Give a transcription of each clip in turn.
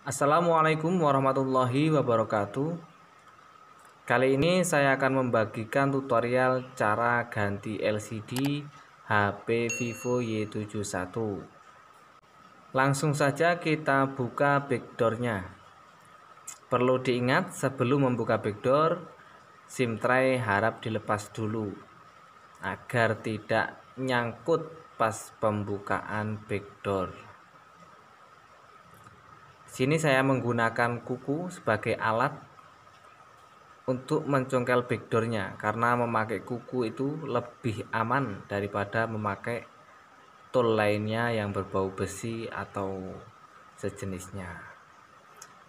Assalamualaikum warahmatullahi wabarakatuh. Kali ini saya akan membagikan tutorial cara ganti LCD HP Vivo Y71. Langsung saja kita buka backdoornya. Perlu diingat, sebelum membuka backdoor, SIM tray harap dilepas dulu agar tidak nyangkut pas pembukaan backdoor. Sini saya menggunakan kuku sebagai alat untuk mencongkel backdoornya, karena memakai kuku itu lebih aman daripada memakai tool lainnya yang berbau besi atau sejenisnya.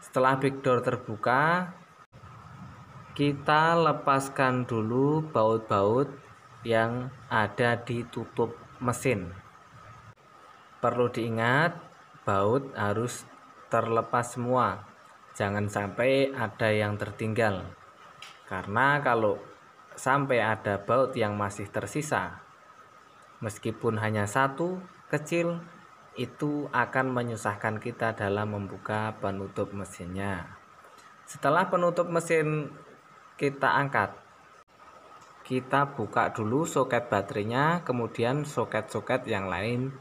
Setelah backdoor terbuka, kita lepaskan dulu baut-baut yang ada di tutup mesin. Perlu diingat, baut harus terlepas semua, jangan sampai ada yang tertinggal, karena kalau sampai ada baut yang masih tersisa, meskipun hanya satu kecil, itu akan menyusahkan kita dalam membuka penutup mesinnya. Setelah penutup mesin kita angkat, kita buka dulu soket baterainya, kemudian soket-soket yang lain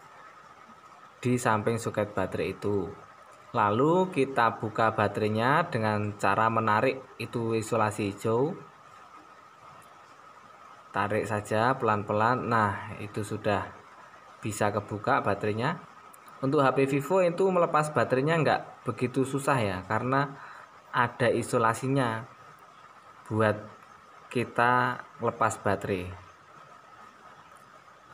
di samping soket baterai itu. Lalu kita buka baterainya dengan cara menarik itu isolasi hijau. Tarik saja pelan-pelan. Nah, itu sudah bisa kebuka baterainya. Untuk HP Vivo itu melepas baterainya nggak begitu susah ya, karena ada isolasinya buat kita lepas baterai.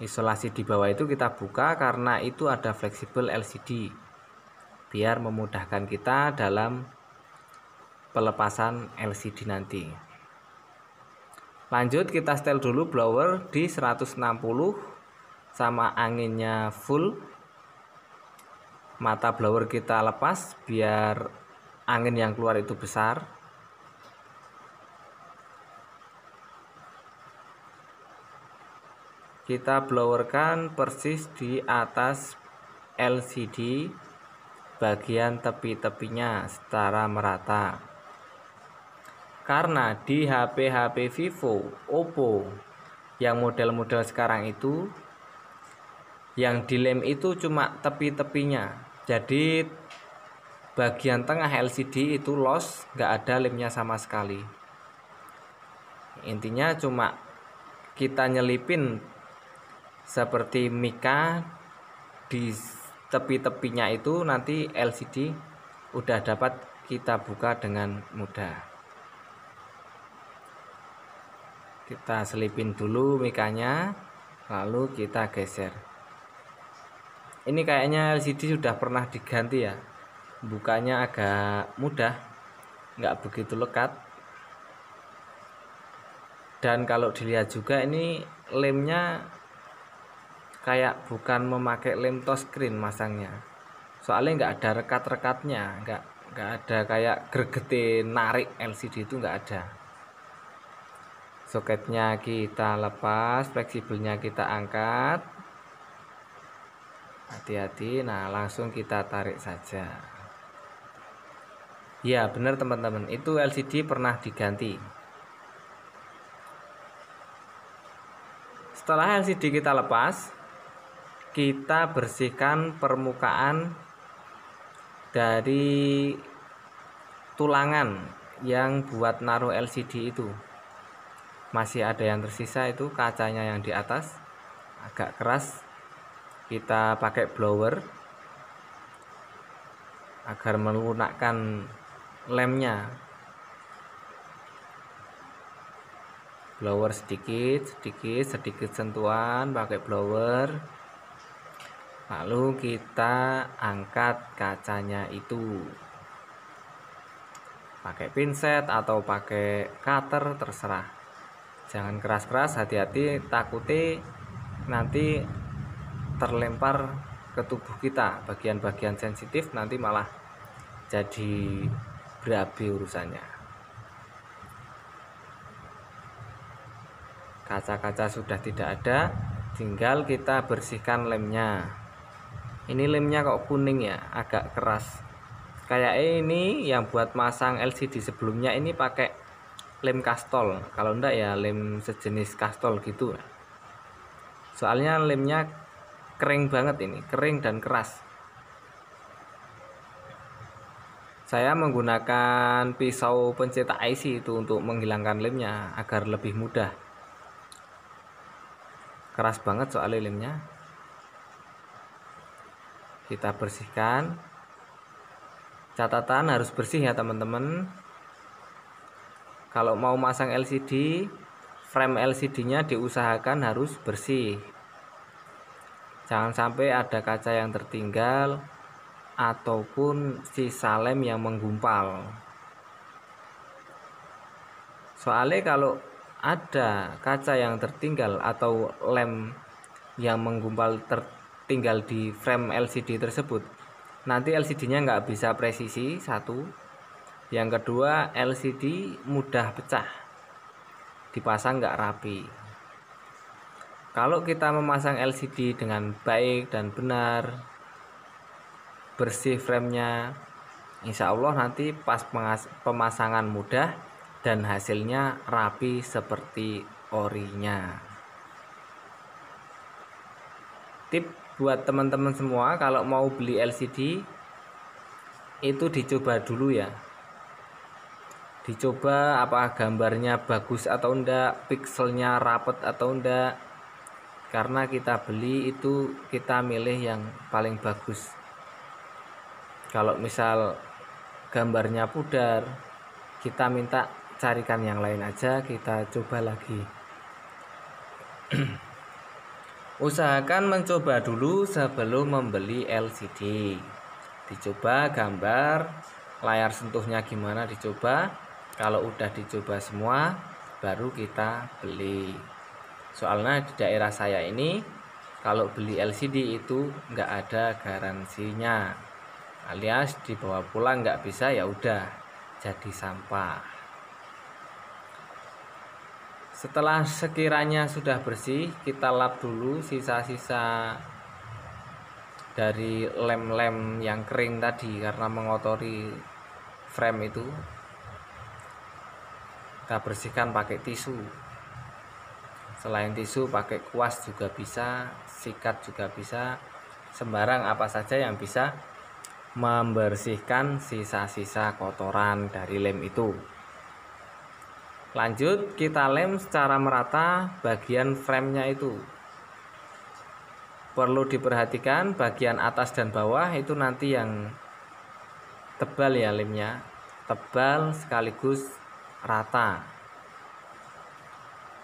Isolasi di bawah itu kita buka karena itu ada fleksibel LCD, biar memudahkan kita dalam pelepasan LCD nanti. Lanjut, kita setel dulu blower di 160 sama anginnya full. Mata blower kita lepas biar angin yang keluar itu besar. Kita blowerkan persis di atas LCD bagian tepi-tepinya secara merata. Karena di HP-HP Vivo, Oppo yang model-model sekarang itu, yang dilem itu cuma tepi-tepinya, jadi bagian tengah LCD itu loss, nggak ada lemnya sama sekali. Intinya cuma kita nyelipin seperti mika di tepi-tepinya itu, nanti LCD udah dapat kita buka dengan mudah. Kita selipin dulu mikanya, lalu kita geser. Ini kayaknya LCD sudah pernah diganti ya, bukanya agak mudah, nggak begitu lekat. Dan kalau dilihat juga ini lemnya kayak bukan memakai lem touchscreen masangnya, soalnya nggak ada rekat-rekatnya, nggak ada kayak gregetin narik LCD, itu nggak ada. Soketnya kita lepas, fleksibelnya kita angkat, hati-hati. Nah, langsung kita tarik saja. Ya benar teman-teman, itu LCD pernah diganti. Setelah LCD kita lepas, kita bersihkan permukaan dari tulangan yang buat naruh LCD itu. Masih ada yang tersisa, itu kacanya yang di atas agak keras. Kita pakai blower agar melunakkan lemnya. Blower sedikit sentuhan pakai blower. Lalu kita angkat kacanya itu pakai pinset atau pakai cutter, terserah. Jangan keras-keras, hati-hati, takutnya nanti terlempar ke tubuh kita, bagian-bagian sensitif, nanti malah jadi berabe urusannya. Kaca-kaca sudah tidak ada, tinggal kita bersihkan lemnya. Ini lemnya kok kuning ya, agak keras. Kayak ini yang buat masang LCD sebelumnya ini pakai lem kastol, kalau enggak ya lem sejenis kastol gitu. Soalnya lemnya kering banget ini, kering dan keras. Saya menggunakan pisau pencetak IC itu untuk menghilangkan lemnya agar lebih mudah. Keras banget soalnya lemnya. Kita bersihkan. Catatan harus bersih ya teman-teman. Kalau mau masang LCD, frame LCD-nya diusahakan harus bersih. Jangan sampai ada kaca yang tertinggal ataupun sisa lem yang menggumpal. Soalnya kalau ada kaca yang tertinggal atau lem yang menggumpal tertinggal di frame LCD tersebut, nanti LCD-nya nggak bisa presisi, satu. Yang kedua, LCD mudah pecah, dipasang nggak rapi. Kalau kita memasang LCD dengan baik dan benar, bersih framenya, insya Allah nanti pas pemasangan mudah dan hasilnya rapi seperti orinya. Tip buat teman-teman semua, kalau mau beli LCD itu dicoba dulu ya. Dicoba apakah gambarnya bagus atau enggak, pixelnya rapet atau enggak. Karena kita beli itu kita milih yang paling bagus. Kalau misal gambarnya pudar, kita minta carikan yang lain aja, kita coba lagi. Usahakan mencoba dulu sebelum membeli LCD. Dicoba gambar, layar sentuhnya gimana dicoba. Kalau udah dicoba semua, baru kita beli. Soalnya di daerah saya ini, kalau beli LCD itu nggak ada garansinya, alias dibawa pulang nggak bisa, ya udah jadi sampah. Setelah sekiranya sudah bersih, kita lap dulu sisa-sisa dari lem-lem yang kering tadi karena mengotori frame itu. Kita bersihkan pakai tisu. Selain tisu, pakai kuas juga bisa, sikat juga bisa, sembarang apa saja yang bisa membersihkan sisa-sisa kotoran dari lem itu. Lanjut, kita lem secara merata bagian framenya itu. Perlu diperhatikan bagian atas dan bawah itu nanti yang tebal ya lemnya, tebal sekaligus rata.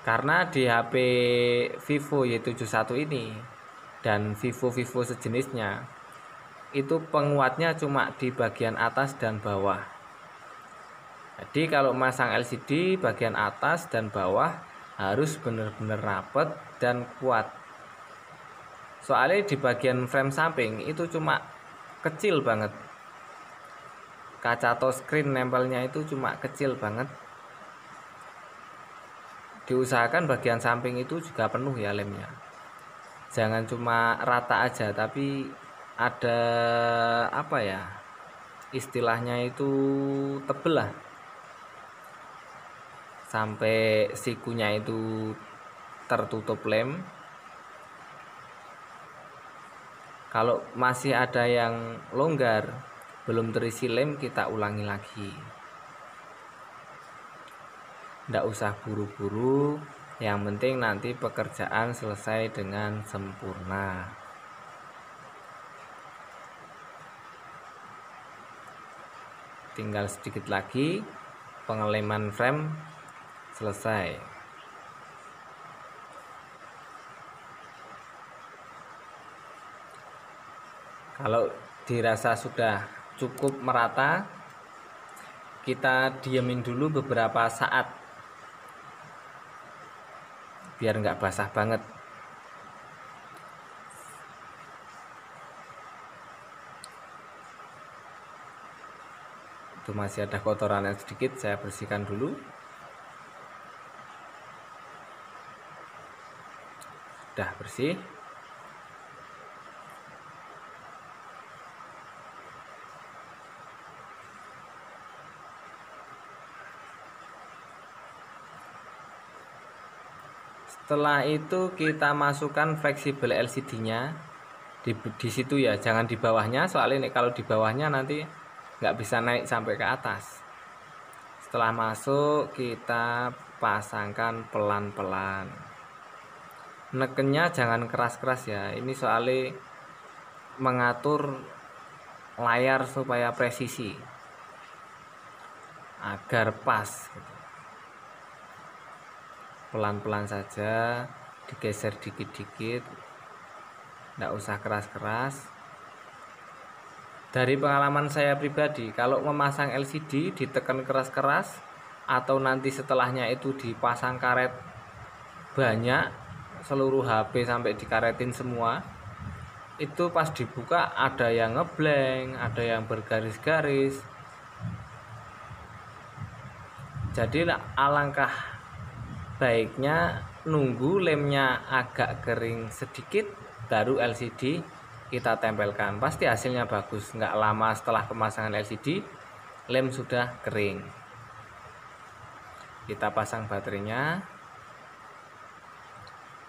Karena di HP Vivo Y71 ini dan Vivo sejenisnya itu penguatnya cuma di bagian atas dan bawah. Jadi kalau masang LCD bagian atas dan bawah harus benar-benar rapet dan kuat. Soalnya di bagian frame samping itu cuma kecil banget. Kaca touchscreen nempelnya itu cuma kecil banget. Diusahakan bagian samping itu juga penuh ya lemnya. Jangan cuma rata aja, tapi ada apa ya, istilahnya itu tebel lah, sampai sikunya itu tertutup lem. Kalau masih ada yang longgar, belum terisi lem, kita ulangi lagi. Nggak usah buru-buru, yang penting nanti pekerjaan selesai dengan sempurna. Tinggal sedikit lagi, pengeleman frame selesai. Kalau dirasa sudah cukup merata, kita diemin dulu beberapa saat biar nggak basah banget. Itu masih ada kotoran yang sedikit, saya bersihkan dulu. Sudah bersih. Setelah itu kita masukkan fleksibel LCD-nya di situ ya, jangan di bawahnya, soalnya kalau di bawahnya nanti nggak bisa naik sampai ke atas. Setelah masuk, kita pasangkan pelan-pelan. Nekennya jangan keras-keras ya, ini soalnya mengatur layar supaya presisi, agar pas. Pelan-pelan saja, digeser dikit-dikit, nggak usah keras-keras. Dari pengalaman saya pribadi, kalau memasang LCD ditekan keras-keras atau nanti setelahnya itu dipasang karet banyak, seluruh HP sampai dikaretin semua, itu pas dibuka ada yang ngeblank, ada yang bergaris-garis. Jadi alangkah baiknya nunggu lemnya agak kering sedikit baru LCD kita tempelkan, pasti hasilnya bagus. Nggak lama setelah pemasangan LCD lem sudah kering. Kita pasang baterainya,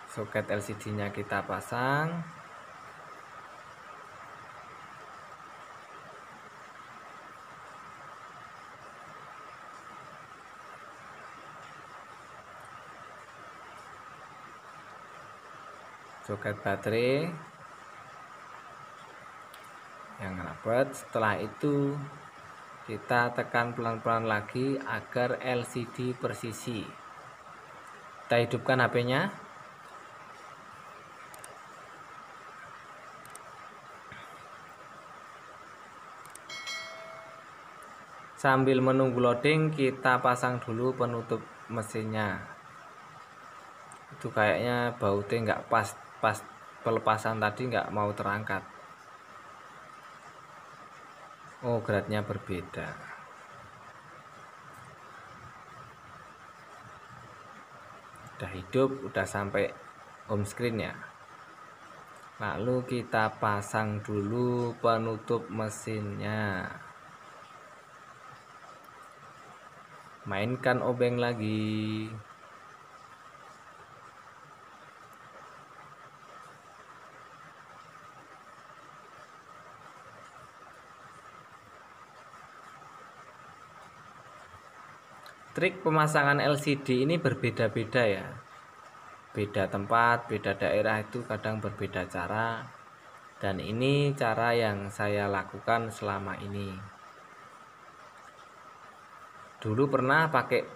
soket LCD nya kita pasang, soket baterai yang rapat. Setelah itu kita tekan pelan-pelan lagi agar LCD presisi. Kita hidupkan HP-nya. Sambil menunggu loading, kita pasang dulu penutup mesinnya. Itu kayaknya bautnya nggak pas pelepasan tadi nggak mau terangkat. Oh, gradnya berbeda. Udah hidup, udah sampai home screen ya. Lalu kita pasang dulu penutup mesinnya. Mainkan obeng lagi. Trik pemasangan LCD ini berbeda-beda ya. Beda tempat, beda daerah itu kadang berbeda cara. Dan ini cara yang saya lakukan selama ini. Dulu pernah pakai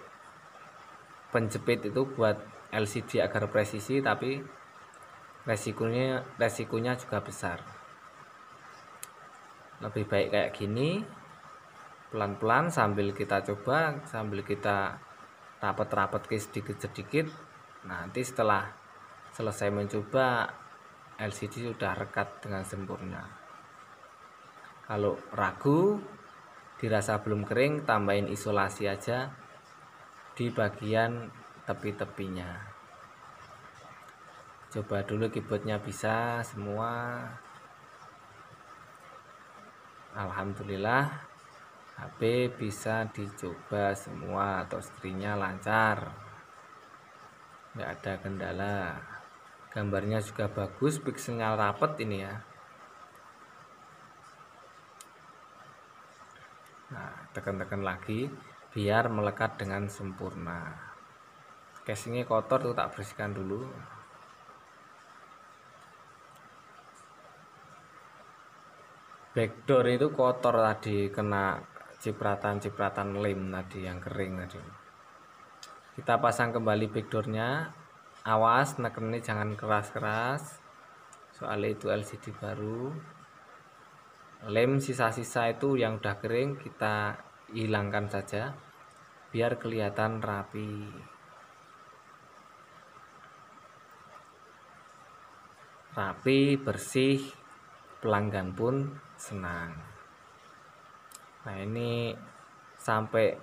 penjepit itu buat LCD agar presisi, tapi resikonya juga besar. Lebih baik kayak gini, pelan-pelan sambil kita coba, sambil kita rapet-rapet sedikit-sedikit. Nanti setelah selesai mencoba, LCD sudah rekat dengan sempurna. Kalau ragu, dirasa belum kering, tambahin isolasi aja di bagian tepi-tepinya. Coba dulu keyboardnya bisa semua. Alhamdulillah, HP bisa dicoba semua, touchscreen-nya lancar, nggak ada kendala. Gambarnya juga bagus, pixelnya rapet ini ya. Nah, tekan-tekan lagi biar melekat dengan sempurna. Casingnya kotor tuh, tak bersihkan dulu. Backdoor itu kotor tadi, kena cipratan-cipratan lem tadi yang kering tadi. Kita pasang kembali backdoornya. Awas nekennya jangan keras-keras, soalnya itu LCD baru. Lem sisa-sisa itu yang udah kering kita hilangkan saja biar kelihatan rapi. Rapi, bersih, pelanggan pun senang. Nah, ini sampai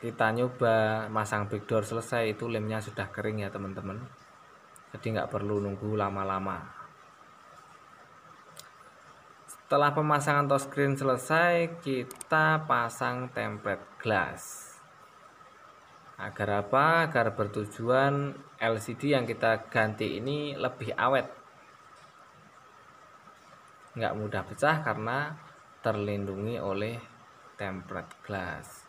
kita nyoba masang backdoor selesai itu lemnya sudah kering ya teman-teman. Jadi nggak perlu nunggu lama-lama. Setelah pemasangan touchscreen selesai, kita pasang template glass Agar apa? Agar bertujuan LCD yang kita ganti ini lebih awet, nggak mudah pecah karena terlindungi oleh tempered glass.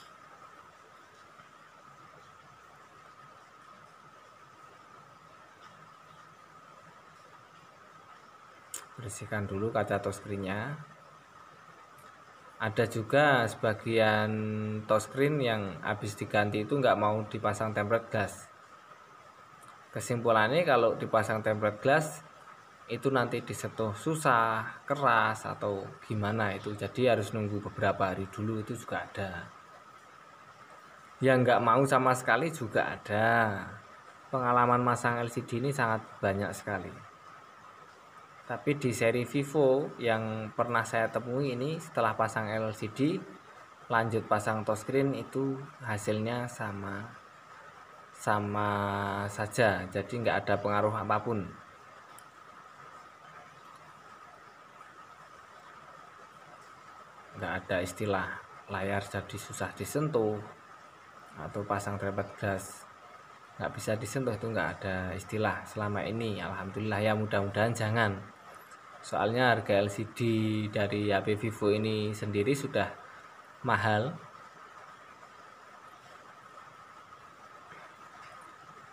Bersihkan dulu kaca touchscreen-nya. Ada juga sebagian touchscreen yang habis diganti itu nggak mau dipasang tempered glass. Kesimpulannya kalau dipasang tempered glass itu nanti disentuh susah, keras atau gimana itu. Jadi harus nunggu beberapa hari dulu, itu juga ada. Yang nggak mau sama sekali juga ada. Pengalaman masang LCD ini sangat banyak sekali. Tapi di seri Vivo yang pernah saya temui ini, setelah pasang LCD lanjut pasang touchscreen itu hasilnya sama saja, jadi nggak ada pengaruh apapun. Nggak ada istilah layar jadi susah disentuh atau pasang tempered glass nggak bisa disentuh, itu nggak ada istilah selama ini, alhamdulillah ya. Mudah-mudahan jangan. Soalnya harga LCD dari HP Vivo ini sendiri sudah mahal.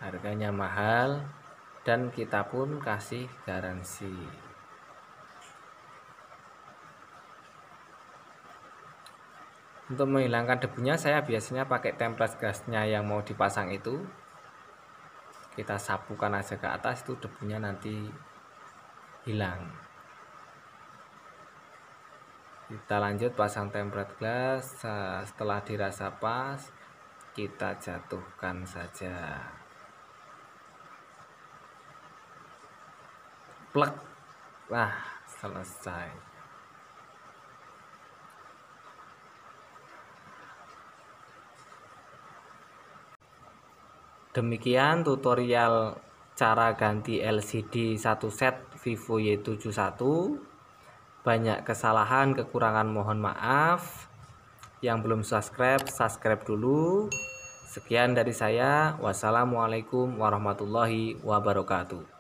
Harganya mahal dan kita pun kasih garansi. Untuk menghilangkan debunya saya biasanya pakai tempered glass-nya yang mau dipasang itu. Kita sapukan aja ke atas, itu debunya nanti hilang. Kita lanjut pasang tempered glass. Setelah dirasa pas, kita jatuhkan saja. Plek. Nah, selesai. Demikian tutorial cara ganti LCD satu set Vivo Y71. Banyak kesalahan, kekurangan, mohon maaf. Yang belum subscribe dulu. Sekian dari saya. Wassalamualaikum warahmatullahi wabarakatuh.